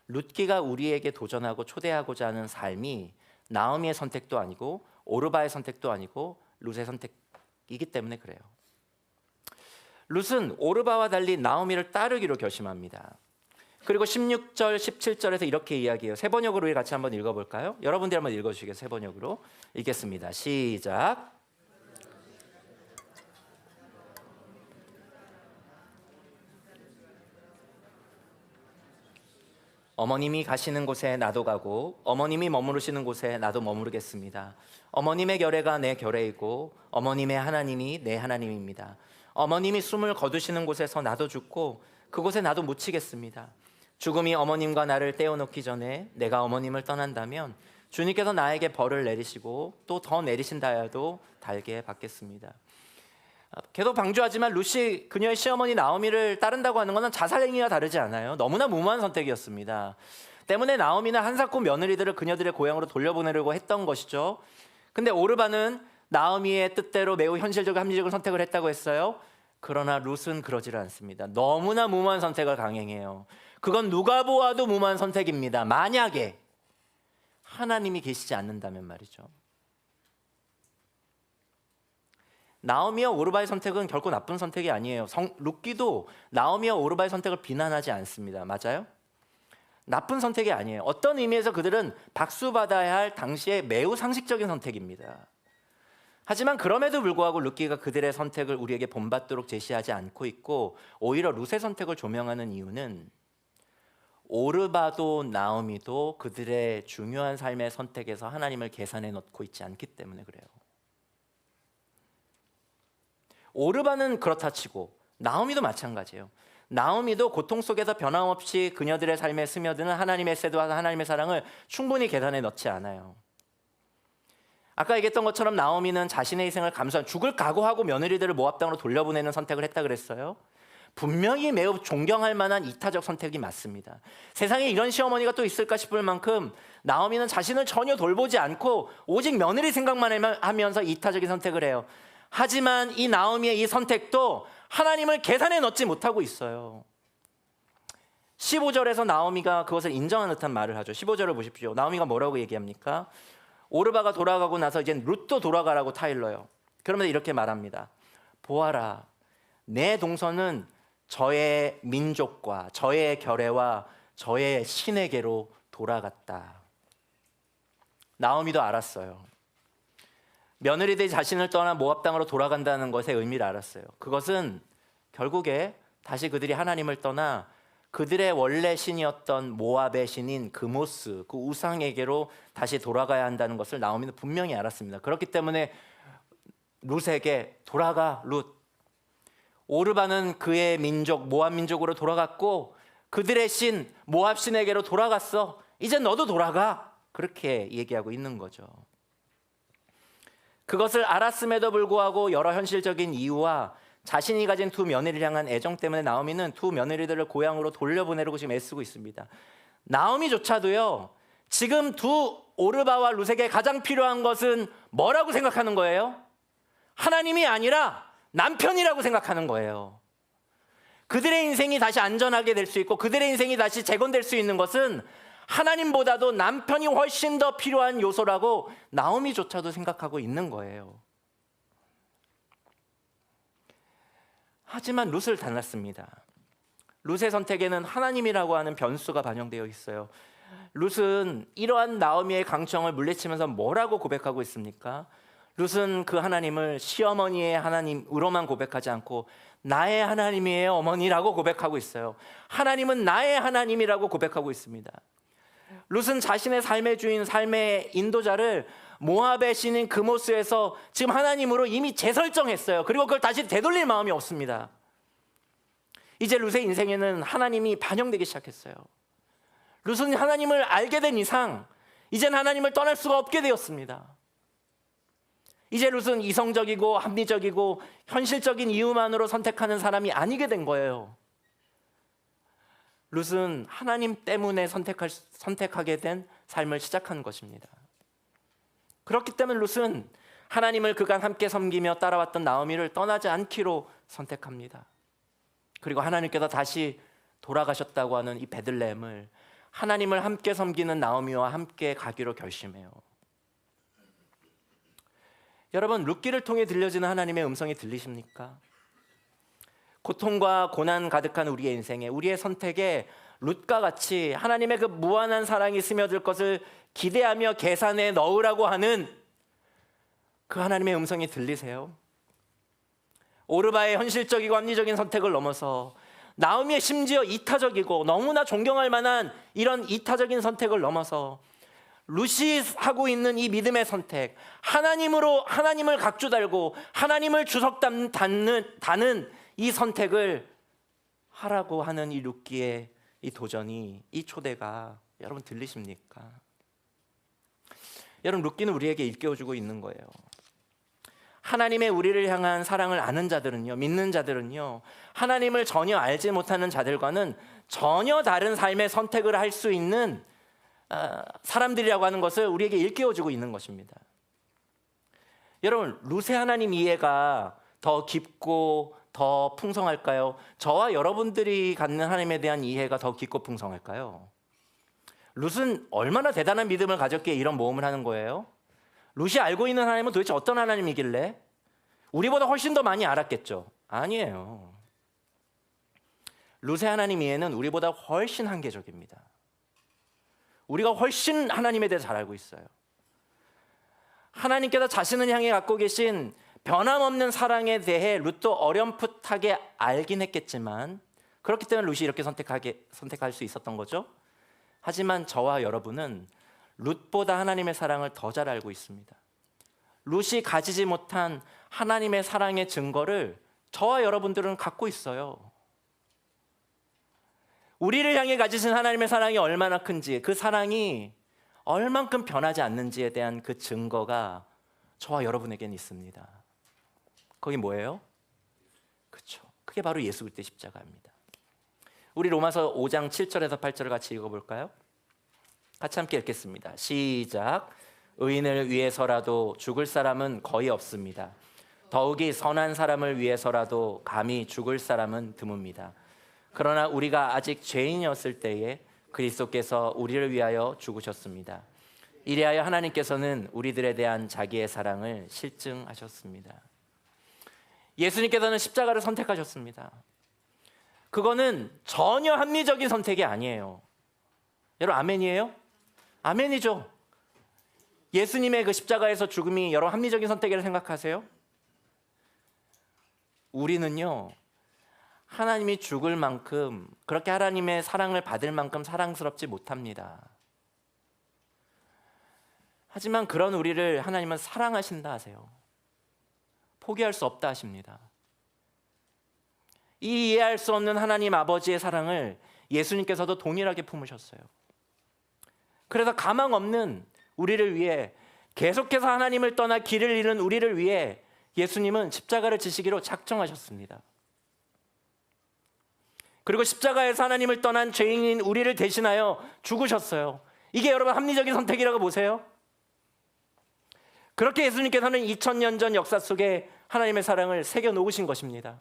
룻기가 우리에게 도전하고 초대하고자 하는 삶이 나오미의 선택도 아니고 오르바의 선택도 아니고 룻의 선택이기 때문에 그래요. 룻은 오르바와 달리 나오미를 따르기로 결심합니다. 그리고 16절, 17절에서 이렇게 이야기해요. 세 번역으로 우리 같이 한번 읽어볼까요? 여러분들이 한번 읽어주시겠어요? 세 번역으로 읽겠습니다. 시작. 어머님이 가시는 곳에 나도 가고 어머님이 머무르시는 곳에 나도 머무르겠습니다. 어머님의 결례가 내 결례이고 어머님의 하나님이 내 하나님입니다. 어머님이 숨을 거두시는 곳에서 나도 죽고 그곳에 나도 묻히겠습니다. 죽음이 어머님과 나를 떼어놓기 전에 내가 어머님을 떠난다면 주님께서 나에게 벌을 내리시고 또 더 내리신다 해도 달게 받겠습니다. 걔도 방주하지만 룻이 그녀의 시어머니 나오미를 따른다고 하는 것은 자살행위와 다르지 않아요. 너무나 무모한 선택이었습니다. 때문에 나오미는 한사코 며느리들을 그녀들의 고향으로 돌려보내려고 했던 것이죠. 근데 오르바는 나오미의 뜻대로 매우 현실적이고 합리적인 선택을 했다고 했어요. 그러나 룻은 그러지를 않습니다. 너무나 무모한 선택을 강행해요. 그건 누가 보아도 무모한 선택입니다. 만약에 하나님이 계시지 않는다면 말이죠. 나오미와 오르바의 선택은 결코 나쁜 선택이 아니에요. 룻기도 나오미와 오르바의 선택을 비난하지 않습니다. 맞아요? 나쁜 선택이 아니에요. 어떤 의미에서 그들은 박수받아야 할 당시의 매우 상식적인 선택입니다. 하지만 그럼에도 불구하고 룻기가 그들의 선택을 우리에게 본받도록 제시하지 않고 있고 오히려 룻의 선택을 조명하는 이유는 오르바도 나오미도 그들의 중요한 삶의 선택에서 하나님을 계산해 넣고 있지 않기 때문에 그래요. 오르바는 그렇다 치고 나오미도 마찬가지예요. 나오미도 고통 속에서 변함없이 그녀들의 삶에 스며드는 하나님의 쇠도와 하나님의 사랑을 충분히 계산해 넣지 않아요. 아까 얘기했던 것처럼 나오미는 자신의 희생을 감수한 죽을 각오하고 며느리들을 모압 땅으로 돌려보내는 선택을 했다 그랬어요. 분명히 매우 존경할 만한 이타적 선택이 맞습니다. 세상에 이런 시어머니가 또 있을까 싶을 만큼 나오미는 자신을 전혀 돌보지 않고 오직 며느리 생각만 하면서 이타적인 선택을 해요. 하지만 이 나오미의 이 선택도 하나님을 계산해 넣지 못하고 있어요. 15절에서 나오미가 그것을 인정하는 듯한 말을 하죠. 15절을 보십시오. 나오미가 뭐라고 얘기합니까? 오르바가 돌아가고 나서 이제 룻도 돌아가라고 타일러요. 그러면서 이렇게 말합니다. 보아라, 내 동서는 저의 민족과 저의 결례와 저의 신에게로 돌아갔다. 나오미도 알았어요. 며느리들이 자신을 떠나 모압 땅으로 돌아간다는 것의 의미를 알았어요. 그것은 결국에 다시 그들이 하나님을 떠나 그들의 원래 신이었던 모압의 신인 그모스, 그 우상에게로 다시 돌아가야 한다는 것을 나오미는 분명히 알았습니다. 그렇기 때문에 룻에게 돌아가, 룻. 오르바는 그의 민족 모압 민족으로 돌아갔고 그들의 신 모압 신에게로 돌아갔어. 이제 너도 돌아가. 그렇게 얘기하고 있는 거죠. 그것을 알았음에도 불구하고 여러 현실적인 이유와 자신이 가진 두 며느리를 향한 애정 때문에 나오미는 두 며느리들을 고향으로 돌려보내려고 지금 애쓰고 있습니다. 나오미조차도요, 지금 두 오르바와 룻에게 가장 필요한 것은 뭐라고 생각하는 거예요? 하나님이 아니라 남편이라고 생각하는 거예요. 그들의 인생이 다시 안전하게 될 수 있고 그들의 인생이 다시 재건될 수 있는 것은 하나님보다도 남편이 훨씬 더 필요한 요소라고 나오미조차도 생각하고 있는 거예요. 하지만 룻을 달랐습니다. 룻의 선택에는 하나님이라고 하는 변수가 반영되어 있어요. 룻은 이러한 나오미의 강청을 물리치면서 뭐라고 고백하고 있습니까? 룻은 그 하나님을 시어머니의 하나님으로만 고백하지 않고 나의 하나님이에요 어머니라고 고백하고 있어요. 하나님은 나의 하나님이라고 고백하고 있습니다. 룻은 자신의 삶의 주인, 삶의 인도자를 모압의 신인 그모스에서 지금 하나님으로 이미 재설정했어요. 그리고 그걸 다시 되돌릴 마음이 없습니다. 이제 룻의 인생에는 하나님이 반영되기 시작했어요. 룻은 하나님을 알게 된 이상 이젠 하나님을 떠날 수가 없게 되었습니다. 이제 룻은 이성적이고 합리적이고 현실적인 이유만으로 선택하는 사람이 아니게 된 거예요. 룻은 하나님 때문에 선택하게 된 삶을 시작한 것입니다. 그렇기 때문에 룻은 하나님을 그간 함께 섬기며 따라왔던 나오미를 떠나지 않기로 선택합니다. 그리고 하나님께서 다시 돌아가셨다고 하는 이 베들레헴을 하나님을 함께 섬기는 나오미와 함께 가기로 결심해요. 여러분, 룻기를 통해 들려지는 하나님의 음성이 들리십니까? 고통과 고난 가득한 우리의 인생에, 우리의 선택에 룻과 같이 하나님의 그 무한한 사랑이 스며들 것을 기대하며 계산해 넣으라고 하는 그 하나님의 음성이 들리세요? 오르바의 현실적이고 합리적인 선택을 넘어서 나오미의 심지어 이타적이고 너무나 존경할 만한 이런 이타적인 선택을 넘어서 룻이 하고 있는 이 믿음의 선택, 하나님을 각주 달고 하나님을 주석 다는 이 선택을 하라고 하는 이 룻기의 이 도전이, 이 초대가 여러분 들리십니까? 여러분, 룻기는 우리에게 일깨워주고 있는 거예요. 하나님의 우리를 향한 사랑을 아는 자들은요, 믿는 자들은요, 하나님을 전혀 알지 못하는 자들과는 전혀 다른 삶의 선택을 할 수 있는 사람들이라고 하는 것을 우리에게 일깨워주고 있는 것입니다. 여러분, 룻의 하나님 이해가 더 깊고 더 풍성할까요? 저와 여러분들이 갖는 하나님에 대한 이해가 더 깊고 풍성할까요? 룻은 얼마나 대단한 믿음을 가졌기에 이런 모험을 하는 거예요? 룻이 알고 있는 하나님은 도대체 어떤 하나님이길래? 우리보다 훨씬 더 많이 알았겠죠? 아니에요. 룻의 하나님 이해는 우리보다 훨씬 한계적입니다. 우리가 훨씬 하나님에 대해 잘 알고 있어요. 하나님께서 자신을 향해 갖고 계신 변함없는 사랑에 대해 룻도 어렴풋하게 알긴 했겠지만, 그렇기 때문에 룻이 이렇게 선택할 수 있었던 거죠. 하지만 저와 여러분은 룻보다 하나님의 사랑을 더 잘 알고 있습니다. 룻이 가지지 못한 하나님의 사랑의 증거를 저와 여러분들은 갖고 있어요. 우리를 향해 가지신 하나님의 사랑이 얼마나 큰지, 그 사랑이 얼만큼 변하지 않는지에 대한 그 증거가 저와 여러분에게는 있습니다. 거기 뭐예요? 그렇죠. 그게 바로 예수 그리스도의 십자가입니다. 우리 로마서 5장 7절에서 8절을 같이 읽어볼까요? 같이 함께 읽겠습니다. 시작. 의인을 위해서라도 죽을 사람은 거의 없습니다. 더욱이 선한 사람을 위해서라도 감히 죽을 사람은 드뭅니다. 그러나 우리가 아직 죄인이었을 때에 그리스도께서 우리를 위하여 죽으셨습니다. 이리하여 하나님께서는 우리들에 대한 자기의 사랑을 실증하셨습니다. 예수님께서는 십자가를 선택하셨습니다. 그거는 전혀 합리적인 선택이 아니에요. 여러분, 아멘이에요? 아멘이죠. 예수님의 그 십자가에서 죽음이 여러분 합리적인 선택이라고 생각하세요? 우리는요, 하나님이 죽을 만큼, 그렇게 하나님의 사랑을 받을 만큼 사랑스럽지 못합니다. 하지만 그런 우리를 하나님은 사랑하신다 하세요. 포기할 수 없다 하십니다. 이 이해할 수 없는 하나님 아버지의 사랑을 예수님께서도 동일하게 품으셨어요. 그래서 가망 없는 우리를 위해, 계속해서 하나님을 떠나 길을 잃은 우리를 위해 예수님은 십자가를 지시기로 작정하셨습니다. 그리고 십자가에서 하나님을 떠난 죄인인 우리를 대신하여 죽으셨어요. 이게 여러분 합리적인 선택이라고 보세요? 그렇게 예수님께서는 2000년 전 역사 속에 하나님의 사랑을 새겨 놓으신 것입니다.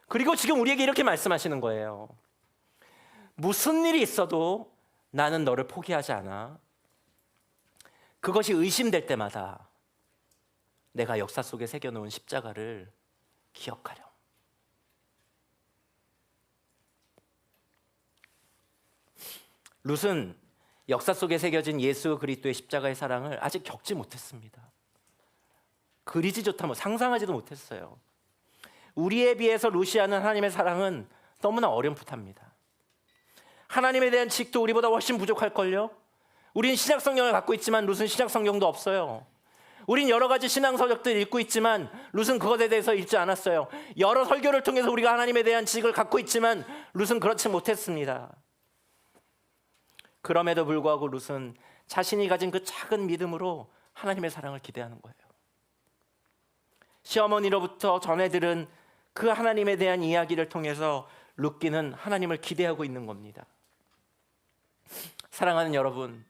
그리고 지금 우리에게 이렇게 말씀하시는 거예요. 무슨 일이 있어도 나는 너를 포기하지 않아. 그것이 의심될 때마다 내가 역사 속에 새겨 놓은 십자가를 기억하렴. 룻은 역사 속에 새겨진 예수 그리스도의 십자가의 사랑을 아직 겪지 못했습니다. 그리지 상상하지도 못했어요. 우리에 비해서 룻이 하는 하나님의 사랑은 너무나 어렴풋합니다. 하나님에 대한 지식도 우리보다 훨씬 부족할걸요. 우린 신약 성경을 갖고 있지만 룻은 신약 성경도 없어요. 우린 여러 가지 신앙 서적들 읽고 있지만 룻은 그것에 대해서 읽지 않았어요. 여러 설교를 통해서 우리가 하나님에 대한 지식을 갖고 있지만 룻은 그렇지 못했습니다. 그럼에도 불구하고 룻은 자신이 가진 그 작은 믿음으로 하나님의 사랑을 기대하는 거예요. 시어머니로부터 전해 들은 그 하나님에 대한 이야기를 통해서 룻기는 하나님을 기대하고 있는 겁니다. 사랑하는 여러분,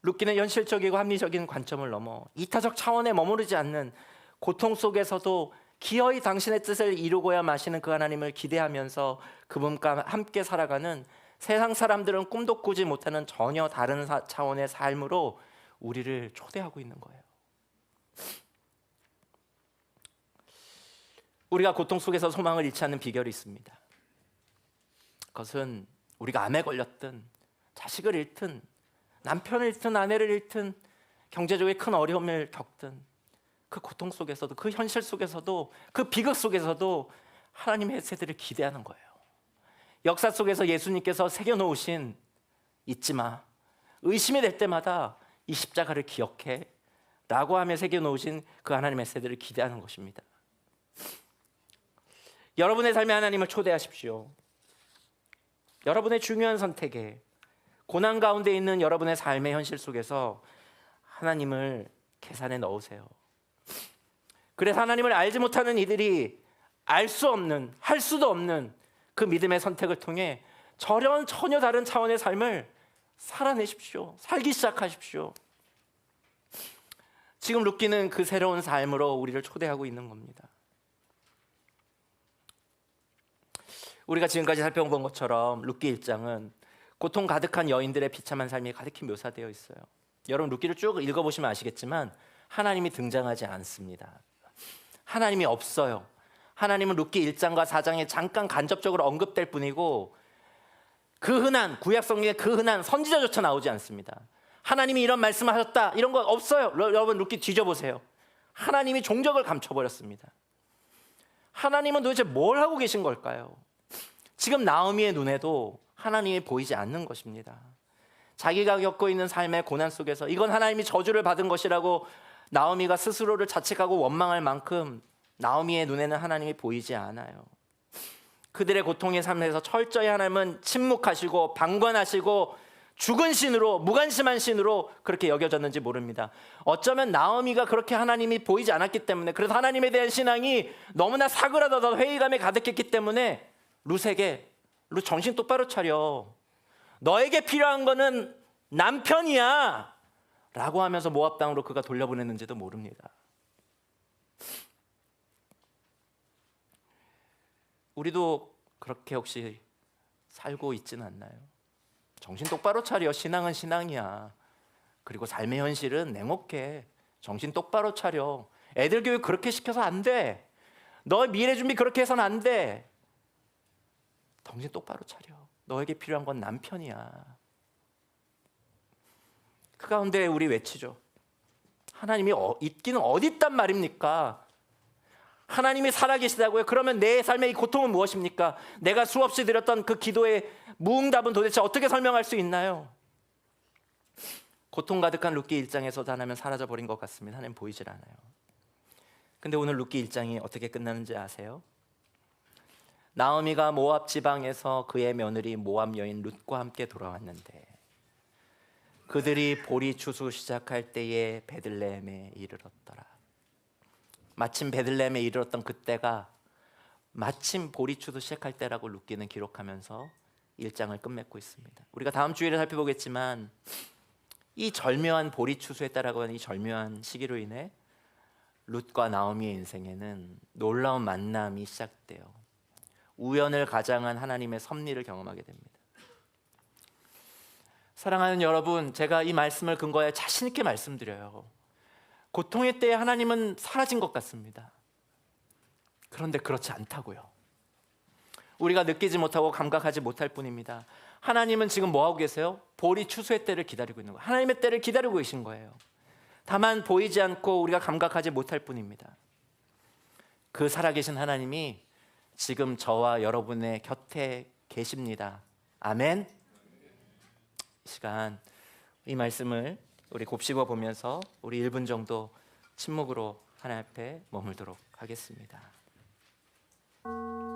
룻기는 현실적이고 합리적인 관점을 넘어 이타적 차원에 머무르지 않는 고통 속에서도 기어이 당신의 뜻을 이루고야 마시는 그 하나님을 기대하면서 그분과 함께 살아가는 세상 사람들은 꿈도 꾸지 못하는 전혀 다른 차원의 삶으로 우리를 초대하고 있는 거예요. 우리가 고통 속에서 소망을 잃지 않는 비결이 있습니다. 그것은 우리가 암에 걸렸든 자식을 잃든 남편을 잃든 아내를 잃든 경제적인 큰 어려움을 겪든 그 고통 속에서도 그 현실 속에서도 그 비극 속에서도 하나님의 세대를 기대하는 거예요. 역사 속에서 예수님께서 새겨놓으신 잊지 마, 의심이 될 때마다 이 십자가를 기억해 라고 하며 새겨놓으신 그 하나님의 세대를 기대하는 것입니다. 여러분의 삶에 하나님을 초대하십시오. 여러분의 중요한 선택에 고난 가운데 있는 여러분의 삶의 현실 속에서 하나님을 계산에 넣으세요. 그래서 하나님을 알지 못하는 이들이 알 수 없는, 할 수도 없는 그 믿음의 선택을 통해 전혀 다른 차원의 삶을 살아내십시오. 살기 시작하십시오. 지금 룻기는 그 새로운 삶으로 우리를 초대하고 있는 겁니다. 우리가 지금까지 살펴본 것처럼 룻기 1장은 고통 가득한 여인들의 비참한 삶이 가득히 묘사되어 있어요. 여러분 룻기를 쭉 읽어보시면 아시겠지만 하나님이 등장하지 않습니다. 하나님이 없어요. 하나님은 룻기 1장과 4장에 잠깐 간접적으로 언급될 뿐이고 그 흔한 구약 성경에 그 흔한 선지자조차 나오지 않습니다. 하나님이 이런 말씀하셨다 이런 거 없어요. 여러분 룻기 뒤져보세요. 하나님이 종적을 감춰버렸습니다. 하나님은 도대체 뭘 하고 계신 걸까요? 지금 나오미의 눈에도 하나님이 보이지 않는 것입니다. 자기가 겪고 있는 삶의 고난 속에서 이건 하나님이 저주를 받은 것이라고 나오미가 스스로를 자책하고 원망할 만큼 나오미의 눈에는 하나님이 보이지 않아요. 그들의 고통의 삶에서 철저히 하나님은 침묵하시고 방관하시고 죽은 신으로, 무관심한 신으로 그렇게 여겨졌는지 모릅니다. 어쩌면 나오미가 그렇게 하나님이 보이지 않았기 때문에, 그래서 하나님에 대한 신앙이 너무나 사그라들어서 회의감에 가득했기 때문에 룻에게 룻 정신 똑바로 차려, 너에게 필요한 거는 남편이야 라고 하면서 모압 땅으로 그가 돌려보냈는지도 모릅니다. 우리도 그렇게 혹시 살고 있지는 않나요? 정신 똑바로 차려, 신앙은 신앙이야. 그리고 삶의 현실은 냉혹해. 정신 똑바로 차려. 애들 교육 그렇게 시켜서 안 돼. 너의 미래 준비 그렇게 해서는 안 돼. 정신 똑바로 차려. 너에게 필요한 건 남편이야. 그 가운데 우리 외치죠. 하나님이 있기는 어디 있단 말입니까? 하나님이 살아계시다고요? 그러면 내 삶의 이 고통은 무엇입니까? 내가 수없이 드렸던 그 기도의 무응답은 도대체 어떻게 설명할 수 있나요? 고통 가득한 룻기 1장에서도 하나님 사라져버린 것 같습니다. 하나님 보이질 않아요. 근데 오늘 룻기 1장이 어떻게 끝나는지 아세요? 나오미가 모압 지방에서 그의 며느리 모압 여인 룻과 함께 돌아왔는데 그들이 보리 추수 시작할 때에 베들레헴에 이르렀더라. 마침 베들레헴에 이르렀던 그때가 마침 보리 추수 시작할 때라고 룻기는 기록하면서 1장을 끝맺고 있습니다. 우리가 다음 주일에 살펴보겠지만 이 절묘한 보리 추수했다라고 하는 이 절묘한 시기로 인해 룻과 나오미의 인생에는 놀라운 만남이 시작돼요. 우연을 가장한 하나님의 섭리를 경험하게 됩니다. 사랑하는 여러분, 제가 이 말씀을 근거해 자신 있게 말씀드려요. 고통의 때에 하나님은 사라진 것 같습니다. 그런데 그렇지 않다고요. 우리가 느끼지 못하고 감각하지 못할 뿐입니다. 하나님은 지금 뭐 하고 계세요? 보리 추수의 때를 기다리고 있는 거예요. 하나님의 때를 기다리고 계신 거예요. 다만 보이지 않고 우리가 감각하지 못할 뿐입니다. 그 살아계신 하나님이 지금 저와 여러분의 곁에 계십니다. 아멘. 이 시간 이 말씀을 우리 곱씹어 보면서 우리 1분 정도 침묵으로 하나님 앞에 머물도록 하겠습니다.